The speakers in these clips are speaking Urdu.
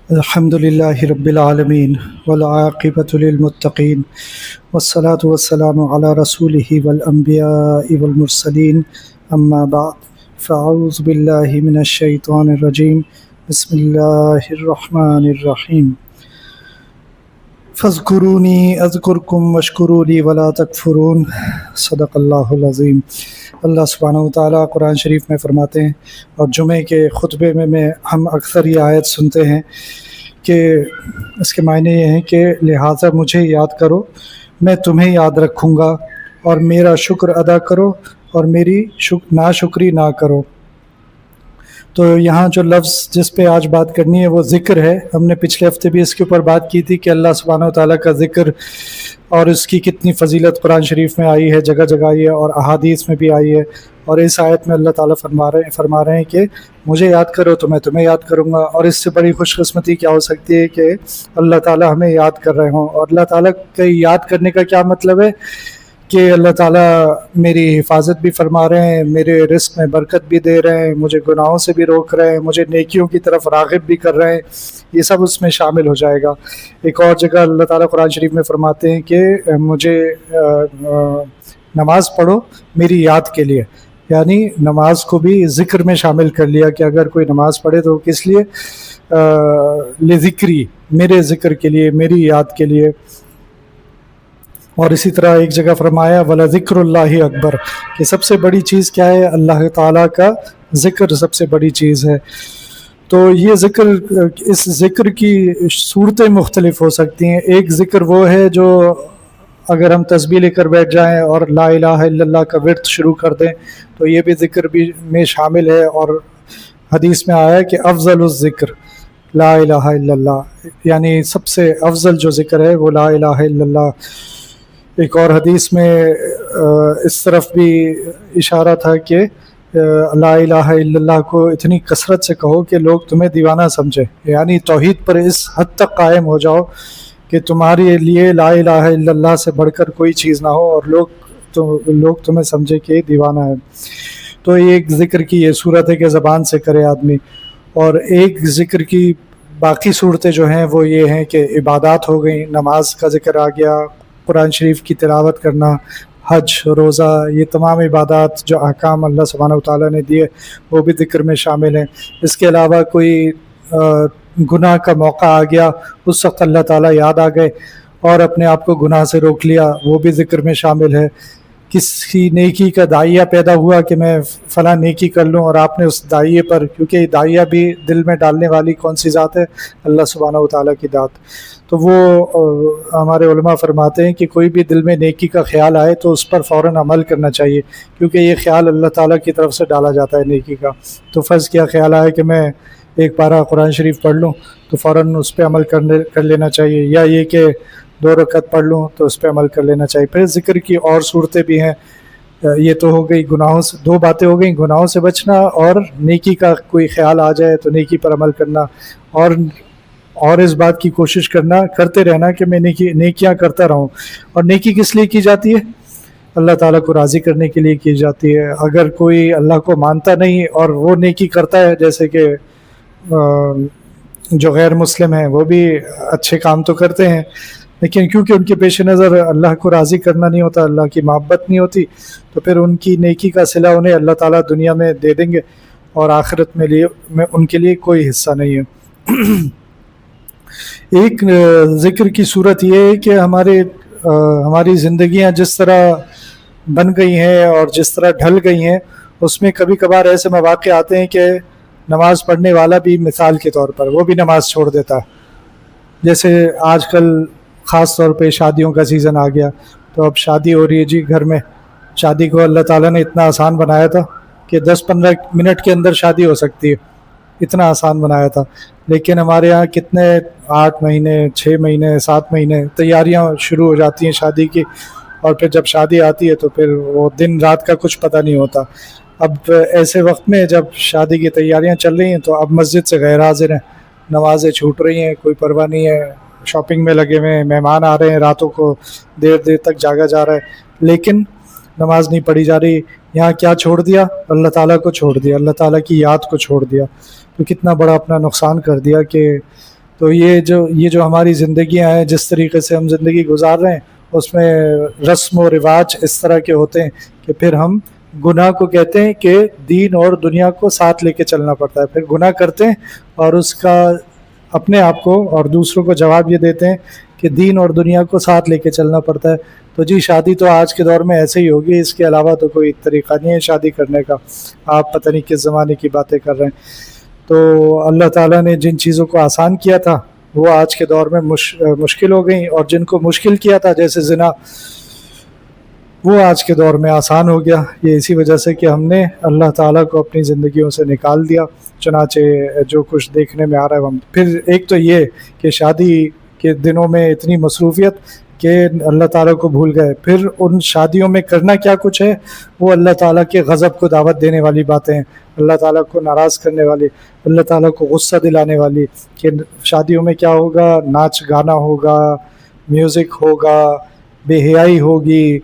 الحمد لله رب العالمين والعاقبة للمتقين والصلاة والسلام على رسوله والأنبياء والمرسلين أما بعد فأعوذ بالله من الشيطان الرجيم بسم الله الرحمن الرحيم فاذکرونی اذکرکم واشکروا لی ولا تکفرون صدق اللہ العظیم۔ اللہ سبحانہ وتعالیٰ قرآن شریف میں فرماتے ہیں، اور جمعے کے خطبے میں ہم اکثر یہ آیت سنتے ہیں کہ اس کے معنی یہ ہیں کہ لہٰذا مجھے یاد کرو، میں تمہیں یاد رکھوں گا، اور میرا شکر ادا کرو اور میری ناشکری نہ کرو۔ تو یہاں جو لفظ جس پہ آج بات کرنی ہے وہ ذکر ہے۔ ہم نے پچھلے ہفتے بھی اس کے اوپر بات کی تھی کہ اللہ سبحانہ وتعالیٰ کا ذکر اور اس کی کتنی فضیلت قرآن شریف میں آئی ہے، جگہ جگہ آئی ہے اور احادیث میں بھی آئی ہے۔ اور اس آیت میں اللہ تعالیٰ فرما رہے ہیں کہ مجھے یاد کرو تو میں تمہیں یاد کروں گا۔ اور اس سے بڑی خوش قسمتی کیا ہو سکتی ہے کہ اللہ تعالیٰ ہمیں یاد کر رہے ہوں۔ اور اللہ تعالیٰ کے یاد کرنے کا کیا مطلب ہے کہ اللہ تعالیٰ میری حفاظت بھی فرما رہے ہیں، میرے رزق میں برکت بھی دے رہے ہیں، مجھے گناہوں سے بھی روک رہے ہیں، مجھے نیکیوں کی طرف راغب بھی کر رہے ہیں، یہ سب اس میں شامل ہو جائے گا۔ ایک اور جگہ اللہ تعالیٰ قرآن شریف میں فرماتے ہیں کہ مجھے نماز پڑھو میری یاد کے لیے، یعنی نماز کو بھی ذکر میں شامل کر لیا کہ اگر کوئی نماز پڑھے تو کس لیے؟ لذکری، میرے ذکر کے لیے، میری یاد کے لیے۔ اور اسی طرح ایک جگہ فرمایا وَلَذِكْرُ اللَّهِ اکبر، کہ سب سے بڑی چیز کیا ہے؟ اللہ تعالیٰ کا ذکر سب سے بڑی چیز ہے۔ تو یہ ذکر، اس ذکر کی صورتیں مختلف ہو سکتی ہیں۔ ایک ذکر وہ ہے جو اگر ہم تسبیح لے کر بیٹھ جائیں اور لا الہ الا اللہ کا ورد شروع کر دیں تو یہ بھی ذکر بھی میں شامل ہے۔ اور حدیث میں آیا ہے کہ افضل الذکر لا الہ الا اللہ، یعنی سب سے افضل جو ذکر ہے وہ لا الہ الا اللہ۔ ایک اور حدیث میں اس طرف بھی اشارہ تھا کہ لا الہ الا اللہ کو اتنی کثرت سے کہو کہ لوگ تمہیں دیوانہ سمجھے، یعنی توحید پر اس حد تک قائم ہو جاؤ کہ تمہارے لیے لا الہ الا اللہ سے بڑھ کر کوئی چیز نہ ہو اور لوگ تمہیں سمجھے کہ دیوانہ ہے۔ تو ایک ذکر کی یہ صورت ہے کہ زبان سے کرے آدمی، اور ایک ذکر کی باقی صورتیں جو ہیں وہ یہ ہیں کہ عبادات ہو گئیں، نماز کا ذکر آ گیا، قرآن شریف کی تلاوت کرنا، حج، روزہ، یہ تمام عبادات جو احکام اللہ سبحانہ وتعالیٰ نے دیے وہ بھی ذکر میں شامل ہیں۔ اس کے علاوہ کوئی گناہ کا موقع آ گیا، اس وقت اللہ تعالیٰ یاد آ گئے اور اپنے آپ کو گناہ سے روک لیا، وہ بھی ذکر میں شامل ہے۔ کسی نیکی کا داعیہ پیدا ہوا کہ میں فلاں نیکی کر لوں، اور آپ نے اس داعیے پر، کیونکہ داعیہ بھی دل میں ڈالنے والی کون سی ذات ہے؟ اللہ سبحانہ وتعالیٰ کی ذات۔ تو وہ ہمارے علماء فرماتے ہیں کہ کوئی بھی دل میں نیکی کا خیال آئے تو اس پر فوراً عمل کرنا چاہیے، کیونکہ یہ خیال اللہ تعالیٰ کی طرف سے ڈالا جاتا ہے نیکی کا۔ تو فرض کیا خیال آئے کہ میں ایک پارہ قرآن شریف پڑھ لوں تو فوراً اس پہ عمل کر لینا چاہیے، یا یہ کہ 2 رکعت پڑھ لوں تو اس پہ عمل کر لینا چاہیے۔ پھر ذکر کی اور صورتیں بھی ہیں، یہ تو ہو گئی گناہوں سے، 2 باتیں ہو گئیں، گناہوں سے بچنا اور نیکی کا کوئی خیال آ جائے تو نیکی پر عمل کرنا، اور اس بات کی کوشش کرتے رہنا کہ میں نیکیاں کرتا رہوں۔ اور نیکی کس لیے کی جاتی ہے؟ اللہ تعالیٰ کو راضی کرنے کے لیے کی جاتی ہے۔ اگر کوئی اللہ کو مانتا نہیں اور وہ نیکی کرتا ہے، جیسے کہ جو غیر مسلم ہیں وہ بھی اچھے کام تو کرتے ہیں، لیکن کیونکہ ان کے پیش نظر اللہ کو راضی کرنا نہیں ہوتا، اللہ کی محبت نہیں ہوتی، تو پھر ان کی نیکی کا صلہ انہیں اللہ تعالیٰ دنیا میں دے دیں گے اور آخرت میں ان کے لیے کوئی حصہ نہیں ہے۔ ایک ذکر کی صورت یہ ہے کہ ہماری زندگیاں جس طرح بن گئی ہیں اور جس طرح ڈھل گئی ہیں، اس میں کبھی کبھار ایسے مواقع آتے ہیں کہ نماز پڑھنے والا بھی مثال کے طور پر وہ بھی نماز چھوڑ دیتا ہے۔ جیسے آج کل خاص طور پہ شادیوں کا سیزن آ گیا، تو اب شادی ہو رہی ہے جی گھر میں، شادی کو اللہ تعالیٰ نے اتنا آسان بنایا تھا کہ 10-15 منٹ کے اندر شادی ہو سکتی ہے، اتنا آسان بنایا تھا، لیکن ہمارے ہاں کتنے 8 مہینے 6 مہینے 7 مہینے تیاریاں شروع ہو جاتی ہیں شادی کی، اور پھر جب شادی آتی ہے تو پھر وہ دن رات کا کچھ پتہ نہیں ہوتا۔ اب ایسے وقت میں جب شادی کی تیاریاں چل رہی ہیں تو اب مسجد سے غیر حاضر ہیں، نمازیں چھوٹ رہی ہیں، کوئی پرواہ نہیں ہے، شاپنگ میں لگے ہوئے ہیں، مہمان آ رہے ہیں، راتوں کو دیر تک جاگا جا رہا ہے، لیکن نماز نہیں پڑھی جا رہی۔ یہاں کیا چھوڑ دیا؟ اللہ تعالیٰ کو چھوڑ دیا، اللہ تعالیٰ کی یاد کو چھوڑ دیا۔ تو کتنا بڑا اپنا نقصان کر دیا کہ تو یہ جو ہماری زندگیاں ہیں، جس طریقے سے ہم زندگی گزار رہے ہیں، اس میں رسم و رواج اس طرح کے ہوتے ہیں کہ پھر ہم گناہ کو کہتے ہیں کہ دین اور دنیا کو ساتھ لے کے چلنا پڑتا ہے، پھر گناہ کرتے ہیں اور اس کا اپنے آپ کو اور دوسروں کو جواب یہ دیتے ہیں کہ دین اور دنیا کو ساتھ لے کے چلنا پڑتا ہے۔ تو جی شادی تو آج کے دور میں ایسے ہی ہوگی، اس کے علاوہ تو کوئی طریقہ نہیں ہے شادی کرنے کا، آپ پتہ نہیں کس زمانے کی باتیں کر رہے ہیں۔ تو اللہ تعالیٰ نے جن چیزوں کو آسان کیا تھا وہ آج کے دور میں مشکل ہو گئیں، اور جن کو مشکل کیا تھا جیسے زنا، وہ آج کے دور میں آسان ہو گیا۔ یہ اسی وجہ سے کہ ہم نے اللہ تعالیٰ کو اپنی زندگیوں سے نکال دیا، چنانچہ جو کچھ دیکھنے میں آ رہا ہے ہم پھر ایک تو یہ کہ شادی کے دنوں میں اتنی مصروفیت کہ اللہ تعالیٰ کو بھول گئے، پھر ان شادیوں میں کرنا کیا کچھ ہے، وہ اللہ تعالیٰ کے غضب کو دعوت دینے والی باتیں ہیں، اللہ تعالیٰ کو ناراض کرنے والی، اللہ تعالیٰ کو غصہ دلانے والی، کہ شادیوں میں کیا ہوگا، ناچ گانا ہوگا، میوزک ہوگا، بے حیائی ہوگی،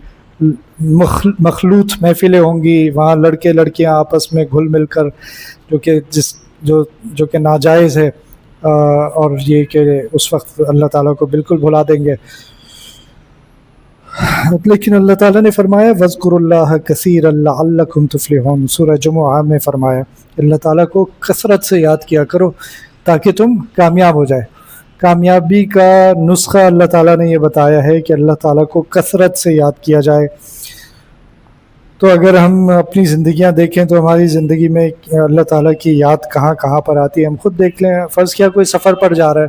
مخلوط محفلیں ہوں گی، وہاں لڑکے لڑکیاں آپس میں گھل مل کر جو کہ ناجائز ہے، اور یہ کہ اس وقت اللہ تعالیٰ کو بالکل بھلا دیں گے۔ لیکن اللہ تعالیٰ نے فرمایا وَاذْكُرُوا اللَّهَ كَثِيرًا لَعَلَّكُمْ تُفْلِحُونَ، سورہ جمعہ میں فرمایا اللہ تعالیٰ کو کثرت سے یاد کیا کرو تاکہ تم کامیاب ہو جائے۔ کامیابی کا نسخہ اللہ تعالیٰ نے یہ بتایا ہے کہ اللہ تعالیٰ کو کثرت سے یاد کیا جائے۔ تو اگر ہم اپنی زندگیاں دیکھیں تو ہماری زندگی میں اللہ تعالیٰ کی یاد کہاں کہاں پر آتی ہے، ہم خود دیکھ لیں۔ فرض کیا کوئی سفر پر جا رہا ہے،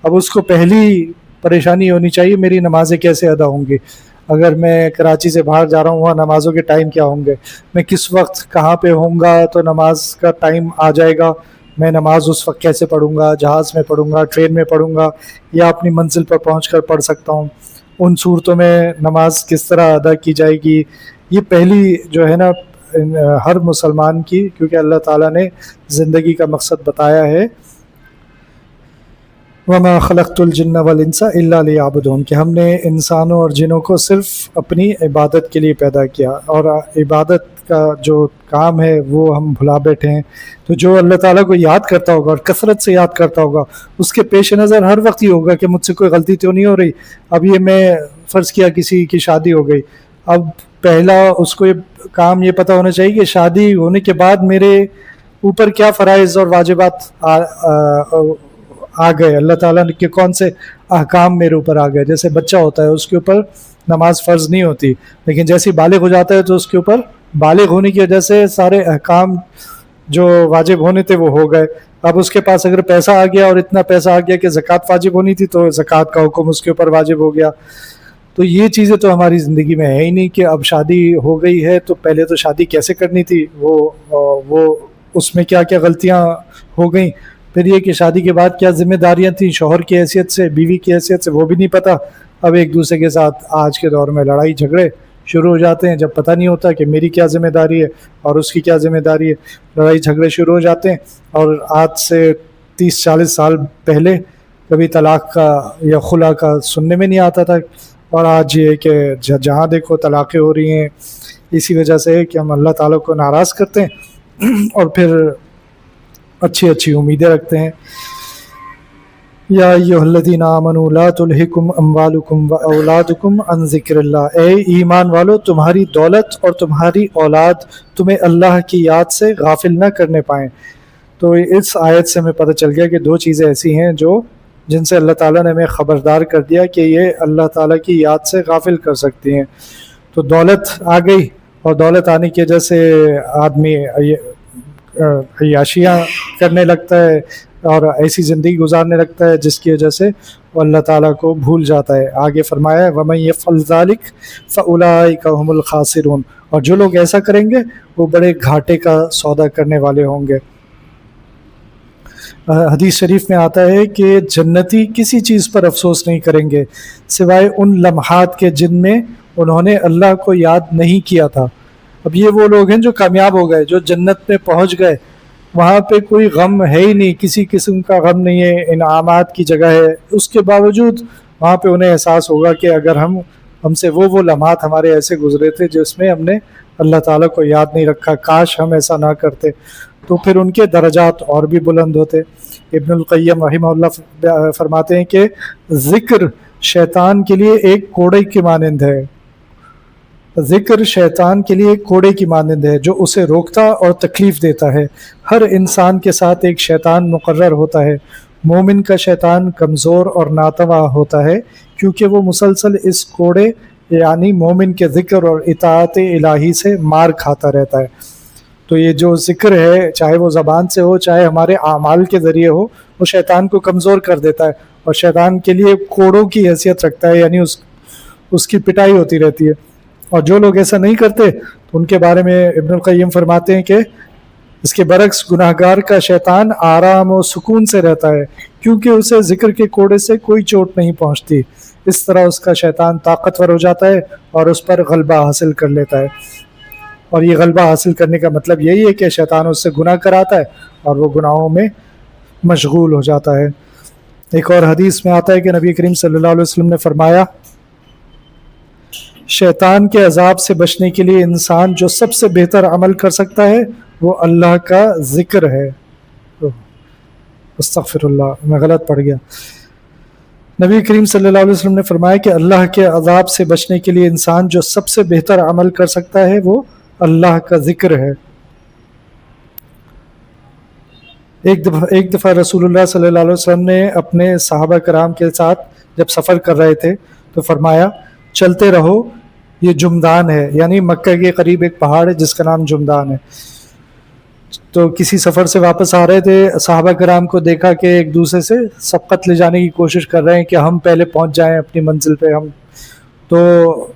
اب اس کو پہلی پریشانی ہونی چاہیے میری نمازیں کیسے ادا ہوں گی، اگر میں کراچی سے باہر جا رہا ہوں وہاں نمازوں کے ٹائم کیا ہوں گے، میں کس وقت کہاں پہ ہوں گا تو نماز کا ٹائم آ جائے گا، میں نماز اس وقت کیسے پڑھوں گا، جہاز میں پڑھوں گا، ٹرین میں پڑھوں گا، یا اپنی منزل پر پہنچ کر پڑھ سکتا ہوں، ان صورتوں میں نماز کس طرح ادا کی جائے گی۔ یہ پہلی جو ہے نا ہر مسلمان کی، کیونکہ اللہ تعالیٰ نے زندگی کا مقصد بتایا ہے وَمَا خَلَقْتُ الْجِنَّ وَالْإِنسَ إِلَّا لِيَعْبُدُونَ، کہ ہم نے انسانوں اور جنوں کو صرف اپنی عبادت کے لیے پیدا کیا، اور عبادت کا جو کام ہے وہ ہم بھلا بیٹھے ہیں۔ تو جو اللہ تعالیٰ کو یاد کرتا ہوگا اور کثرت سے یاد کرتا ہوگا، اس کے پیش نظر ہر وقت یہ ہوگا کہ مجھ سے کوئی غلطی تو نہیں ہو رہی۔ اب یہ میں فرض کیا کسی کی شادی ہو گئی، اب پہلا اس کو یہ کام یہ پتہ ہونا چاہیے کہ شادی ہونے کے بعد میرے اوپر کیا فرائض اور واجبات آ گئے، اللہ تعالیٰ کے کون سے احکام میرے اوپر آ گئے۔ جیسے بچہ ہوتا ہے اس کے اوپر نماز فرض نہیں ہوتی، لیکن جیسے بالغ ہو جاتا ہے تو اس کے اوپر بالغ ہونے کی وجہ سے سارے احکام جو واجب ہونے تھے وہ ہو گئے۔ اب اس کے پاس اگر پیسہ آ گیا اور اتنا پیسہ آ گیا کہ زکوٰۃ واجب ہونی تھی تو زکوٰۃ کا حکم اس کے اوپر واجب ہو گیا۔ تو یہ چیزیں تو ہماری زندگی میں ہے ہی نہیں کہ اب شادی ہو گئی ہے تو پہلے تو شادی کیسے کرنی تھی، وہ اس میں کیا کیا غلطیاں ہو گئیں، پھر یہ کہ شادی کے بعد کیا ذمہ داریاں تھیں شوہر کی حیثیت سے، بیوی کی حیثیت سے، وہ بھی نہیں پتہ۔ اب ایک دوسرے کے ساتھ آج کے دور میں لڑائی جھگڑے شروع ہو جاتے ہیں، جب پتہ نہیں ہوتا کہ میری کیا ذمہ داری ہے اور اس کی کیا ذمہ داری ہے، لڑائی جھگڑے شروع ہو جاتے ہیں۔ اور آج سے 30-40 سال پہلے کبھی طلاق کا یا خلا کا سننے میں نہیں آتا تھا، اور آج یہ کہ جہاں دیکھو طلاقیں ہو رہی ہیں۔ اسی وجہ سے کہ ہم اللہ تعالیٰ کو ناراض کرتے ہیں اور پھر اچھی امیدیں رکھتے ہیں۔ یا ایھا الذین آمنوا لا تلھکم اموالکم واولادکم عن ذکر اللہ، اے ایمان والو تمہاری دولت اور تمہاری اولاد تمہیں اللہ کی یاد سے غافل نہ کرنے پائیں۔ تو اس آیت سے ہمیں پتہ چل گیا کہ دو چیزیں ایسی ہیں جن سے اللہ تعالیٰ نے ہمیں خبردار کر دیا کہ یہ اللہ تعالیٰ کی یاد سے غافل کر سکتی ہیں۔ تو دولت آ گئی، اور دولت آنے کی وجہ سے آدمی عیاشیاں کرنے لگتا ہے اور ایسی زندگی گزارنے لگتا ہے جس کی وجہ سے وہ اللہ تعالیٰ کو بھول جاتا ہے۔ آگے فرمایا ہے وَمَن يَفْعَلْ ذَلِكَ فَأُولَٰئِكَ هُمُ الْخَاسِرُونَ، اور جو لوگ ایسا کریں گے وہ بڑے گھاٹے کا سودا کرنے والے ہوں گے۔ حدیث شریف میں آتا ہے کہ جنتی کسی چیز پر افسوس نہیں کریں گے سوائے ان لمحات کے جن میں انہوں نے اللہ کو یاد نہیں کیا تھا۔ اب یہ وہ لوگ ہیں جو کامیاب ہو گئے، جو جنت میں پہنچ گئے، وہاں پہ کوئی غم ہے ہی نہیں، کسی قسم کا غم نہیں ہے، انعامات کی جگہ ہے، اس کے باوجود وہاں پہ انہیں احساس ہوگا کہ اگر ہم سے وہ لمحات ہمارے ایسے گزرے تھے جس میں ہم نے اللہ تعالیٰ کو یاد نہیں رکھا، کاش ہم ایسا نہ کرتے۔ تو پھر ان کے درجات اور بھی بلند ہوتے۔ ابن القیم رحمہ اللہ فرماتے ہیں کہ ذکر شیطان کے لیے ایک کوڑے کی مانند ہے، ذکر شیطان کے لیے ایک کوڑے کی مانند ہے جو اسے روکتا اور تکلیف دیتا ہے۔ ہر انسان کے ساتھ ایک شیطان مقرر ہوتا ہے۔ مومن کا شیطان کمزور اور ناتواں ہوتا ہے کیونکہ وہ مسلسل اس کوڑے یعنی مومن کے ذکر اور اطاعت الہی سے مار کھاتا رہتا ہے۔ تو یہ جو ذکر ہے چاہے وہ زبان سے ہو چاہے ہمارے اعمال کے ذریعے ہو، وہ شیطان کو کمزور کر دیتا ہے اور شیطان کے لیے کوڑوں کی حیثیت رکھتا ہے، یعنی اس کی پٹائی ہوتی رہتی ہے۔ اور جو لوگ ایسا نہیں کرتے تو ان کے بارے میں ابن القیم فرماتے ہیں کہ اس کے برعکس گناہگار کا شیطان آرام و سکون سے رہتا ہے کیونکہ اسے ذکر کے کوڑے سے کوئی چوٹ نہیں پہنچتی۔ اس طرح اس کا شیطان طاقتور ہو جاتا ہے اور اس پر غلبہ حاصل کر لیتا ہے۔ اور یہ غلبہ حاصل کرنے کا مطلب یہی ہے کہ شیطان اس سے گناہ کراتا ہے اور وہ گناہوں میں مشغول ہو جاتا ہے۔ ایک اور حدیث میں آتا ہے کہ نبی کریم صلی اللہ علیہ وسلم نے فرمایا، شیطان کے عذاب سے بچنے کے لیے انسان جو سب سے بہتر عمل کر سکتا ہے وہ اللہ کا ذکر ہے۔ استغفر اللہ، میں غلط پڑھ گیا۔ نبی کریم صلی اللہ علیہ وسلم نے فرمایا کہ اللہ کے عذاب سے بچنے کے لیے انسان جو سب سے بہتر عمل کر سکتا ہے وہ اللہ کا ذکر ہے۔ ایک دفعہ رسول اللہ صلی اللہ علیہ وسلم نے اپنے صحابہ کرام کے ساتھ جب سفر کر رہے تھے تو فرمایا، چلتے رہو، یہ جمدان ہے، یعنی مکہ کے قریب ایک پہاڑ ہے جس کا نام جمدان ہے۔ تو کسی سفر سے واپس آ رہے تھے، صحابہ کرام کو دیکھا کہ ایک دوسرے سے سبقت لے جانے کی کوشش کر رہے ہیں کہ ہم پہلے پہنچ جائیں اپنی منزل پہ۔ تو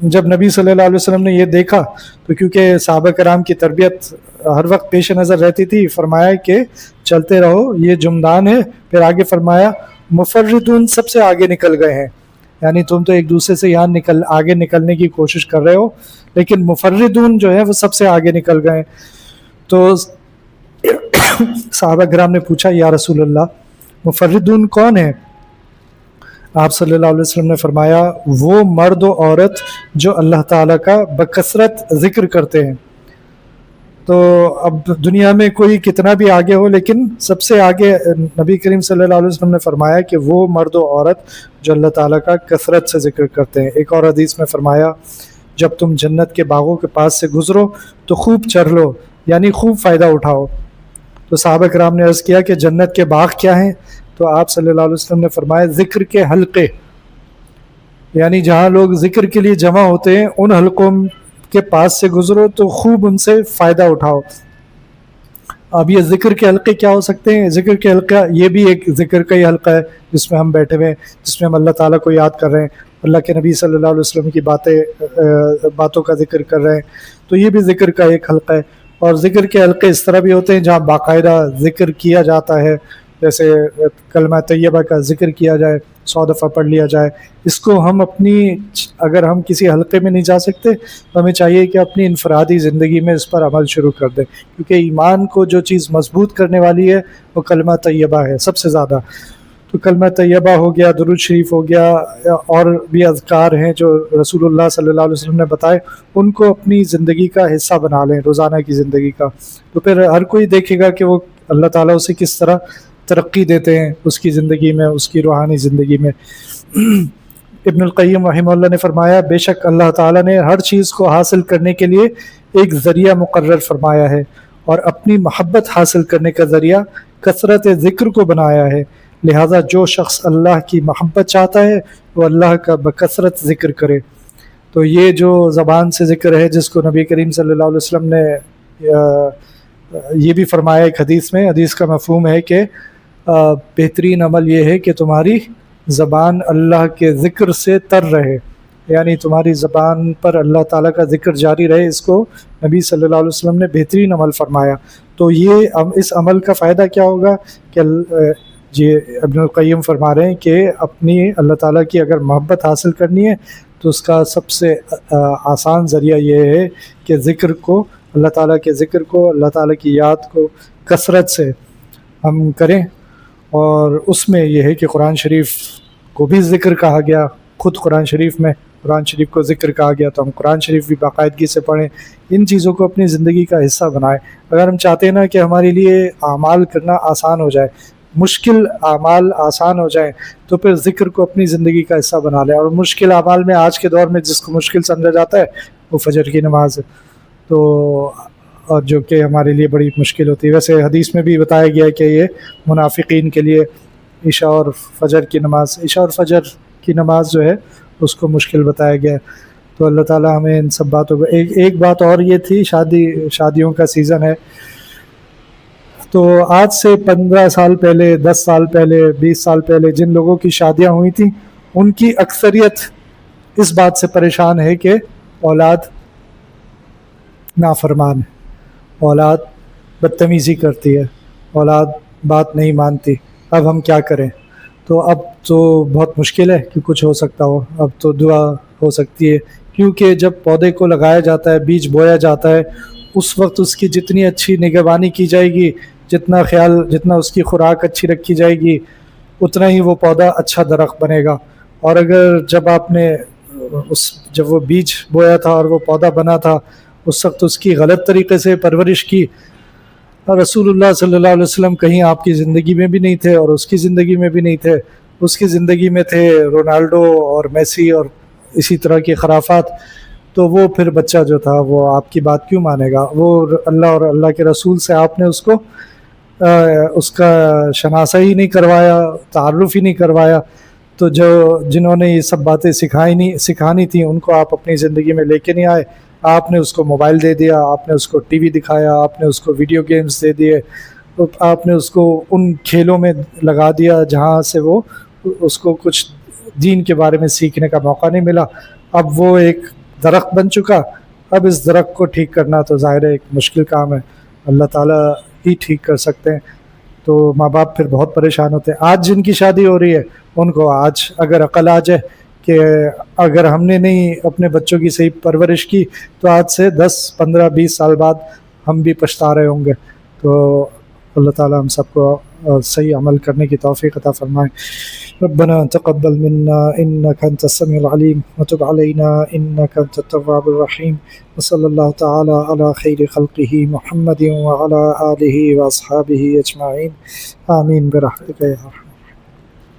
جب نبی صلی اللہ علیہ وسلم نے یہ دیکھا تو کیونکہ صحابہ کرام کی تربیت ہر وقت پیش نظر رہتی تھی، فرمایا کہ چلتے رہو، یہ جمدان ہے۔ پھر آگے فرمایا، مفردون سب سے آگے نکل گئے ہیں، یعنی تم تو ایک دوسرے سے یہاں آگے نکلنے کی کوشش کر رہے ہو، لیکن مفردون جو ہے وہ سب سے آگے نکل گئے۔ تو صحابہ کرام نے پوچھا، یا رسول اللہ مفردون کون ہے؟ آپ صلی اللہ علیہ وسلم نے فرمایا، وہ مرد و عورت جو اللہ تعالیٰ کا بکثرت ذکر کرتے ہیں۔ تو اب دنیا میں کوئی کتنا بھی آگے ہو، لیکن سب سے آگے نبی کریم صلی اللہ علیہ وسلم نے فرمایا کہ وہ مرد و عورت جو اللہ تعالیٰ کا کثرت سے ذکر کرتے ہیں۔ ایک اور حدیث میں فرمایا، جب تم جنت کے باغوں کے پاس سے گزرو تو خوب چر لو، یعنی خوب فائدہ اٹھاؤ۔ تو صحابہ کرام نے عرض کیا کہ جنت کے باغ کیا ہیں؟ تو آپ صلی اللہ علیہ وسلم نے فرمایا، ذکر کے حلقے، یعنی جہاں لوگ ذکر کے لیے جمع ہوتے ہیں ان حلقوں کے پاس سے گزرو تو خوب ان سے فائدہ اٹھاؤ۔ اب یہ ذکر کے حلقے کیا ہو سکتے ہیں؟ ذکر کے حلقہ یہ بھی ایک ذکر کا ہی حلقہ ہے جس میں ہم بیٹھے ہوئے ہیں، جس میں ہم اللہ تعالیٰ کو یاد کر رہے ہیں، اللہ کے نبی صلی اللہ علیہ وسلم کی باتوں کا ذکر کر رہے ہیں، تو یہ بھی ذکر کا ایک حلقہ ہے۔ اور ذکر کے حلقے اس طرح بھی ہوتے ہیں جہاں باقاعدہ ذکر کیا جاتا ہے، جیسے کلمہ طیبہ کا ذکر کیا جائے، 100 دفعہ پڑھ لیا جائے۔ اس کو ہم اگر ہم کسی حلقے میں نہیں جا سکتے تو ہمیں چاہیے کہ اپنی انفرادی زندگی میں اس پر عمل شروع کر دیں، کیونکہ ایمان کو جو چیز مضبوط کرنے والی ہے وہ کلمہ طیبہ ہے سب سے زیادہ۔ تو کلمہ طیبہ ہو گیا، درود شریف ہو گیا، اور بھی اذکار ہیں جو رسول اللہ صلی اللہ علیہ وسلم نے بتائے، ان کو اپنی زندگی کا حصہ بنا لیں، روزانہ کی زندگی کا۔ تو پھر ہر کوئی دیکھے گا کہ وہ اللہ تعالیٰ اسے کس طرح ترقی دیتے ہیں اس کی زندگی میں، اس کی روحانی زندگی میں۔ ابن القیم رحمہ اللہ نے فرمایا، بے شک اللہ تعالیٰ نے ہر چیز کو حاصل کرنے کے لیے ایک ذریعہ مقرر فرمایا ہے، اور اپنی محبت حاصل کرنے کا ذریعہ کثرت ذکر کو بنایا ہے۔ لہٰذا جو شخص اللہ کی محبت چاہتا ہے وہ اللہ کا بکثرت ذکر کرے۔ تو یہ جو زبان سے ذکر ہے جس کو نبی کریم صلی اللہ علیہ وسلم نے یہ بھی فرمایا ایک حدیث میں، حدیث کا مفہوم ہے کہ بہترین عمل یہ ہے کہ تمہاری زبان اللہ کے ذکر سے تر رہے، یعنی تمہاری زبان پر اللہ تعالیٰ کا ذکر جاری رہے۔ اس کو نبی صلی اللہ علیہ وسلم نے بہترین عمل فرمایا۔ تو یہ اس عمل کا فائدہ کیا ہوگا کہ ابن القیم فرما رہے ہیں کہ اپنی اللہ تعالیٰ کی اگر محبت حاصل کرنی ہے تو اس کا سب سے آسان ذریعہ یہ ہے کہ ذکر کو، اللہ تعالیٰ کے ذکر کو، اللہ تعالیٰ کی یاد کو کثرت سے ہم کریں۔ اور اس میں یہ ہے کہ قرآن شریف کو بھی ذکر کہا گیا، خود قرآن شریف میں قرآن شریف کو ذکر کہا گیا تو ہم قرآن شریف بھی باقاعدگی سے پڑھیں، ان چیزوں کو اپنی زندگی کا حصہ بنائیں۔ اگر ہم چاہتے ہیں نا کہ ہمارے لیے اعمال کرنا آسان ہو جائے، مشکل اعمال آسان ہو جائیں، تو پھر ذکر کو اپنی زندگی کا حصہ بنا لیں۔ اور مشکل اعمال میں آج کے دور میں جس کو مشکل سمجھا جاتا ہے وہ فجر کی نماز ہے، تو اور جو کہ ہمارے لیے بڑی مشکل ہوتی ہے۔ ویسے حدیث میں بھی بتایا گیا ہے کہ یہ منافقین کے لیے عشاء اور فجر کی نماز جو ہے اس کو مشکل بتایا گیا ہے۔ تو اللہ تعالیٰ ہمیں ان سب باتوں کو ایک بات اور یہ تھی، شادیوں کا سیزن ہے، تو آج سے 15 سال پہلے، 10 سال پہلے، 20 سال پہلے جن لوگوں کی شادیاں ہوئی تھیں ان کی اکثریت اس بات سے پریشان ہے کہ اولاد نافرمان ہے، اولاد بدتمیزی کرتی ہے، اولاد بات نہیں مانتی، اب ہم کیا کریں؟ تو اب تو بہت مشکل ہے کہ کچھ ہو سکتا ہو، اب تو دعا ہو سکتی ہے، کیونکہ جب پودے کو لگایا جاتا ہے، بیج بویا جاتا ہے، اس وقت اس کی جتنی اچھی نگہبانی کی جائے گی، جتنا اس کی خوراک اچھی رکھی جائے گی، اتنا ہی وہ پودا اچھا درخت بنے گا۔ اور اگر جب وہ بیج بویا تھا اور وہ پودا بنا تھا، اس وقت اس کی غلط طریقے سے پرورش کی، اور رسول اللہ صلی اللہ علیہ وسلم کہیں آپ کی زندگی میں بھی نہیں تھے اور اس کی زندگی میں بھی نہیں تھے، اس کی زندگی میں تھے رونالڈو اور میسی اور اسی طرح کی خرافات، تو وہ پھر بچہ جو تھا وہ آپ کی بات کیوں مانے گا؟ وہ اللہ اور اللہ کے رسول سے آپ نے اس کا شناسہ ہی نہیں کروایا، تعارف ہی نہیں کروایا، تو جنہوں نے یہ سب باتیں سکھانی تھیں ان کو آپ اپنی زندگی میں لے کے نہیں آئے، آپ نے اس کو موبائل دے دیا، آپ نے اس کو ٹی وی دکھایا، آپ نے اس کو ویڈیو گیمز دے دیے، آپ نے اس کو ان کھیلوں میں لگا دیا جہاں سے اس کو کچھ دین کے بارے میں سیکھنے کا موقع نہیں ملا۔ اب وہ ایک درخت بن چکا، اب اس درخت کو ٹھیک کرنا تو ظاہر ہے ایک مشکل کام ہے، اللہ تعالیٰ ہی ٹھیک کر سکتے ہیں، تو ماں باپ پھر بہت پریشان ہوتے ہیں۔ آج جن کی شادی ہو رہی ہے ان کو آج اگر عقل آ جائے کہ اگر ہم نے نہیں اپنے بچوں کی صحیح پرورش کی تو آج سے 10 15 20 سال بعد ہم بھی پچھتا رہے ہوں گے۔ تو اللہ تعالیٰ ہم سب کو صحیح عمل کرنے کی توفیق عطا فرمائے۔ ربنا تقبل منا انك انت السميع العليم وتب علينا انك انت التواب الرحيم، وصلى الله تعالى على خير خلقه محمد وعلى آله واصحابه اجمعين، آمين برحمتك يا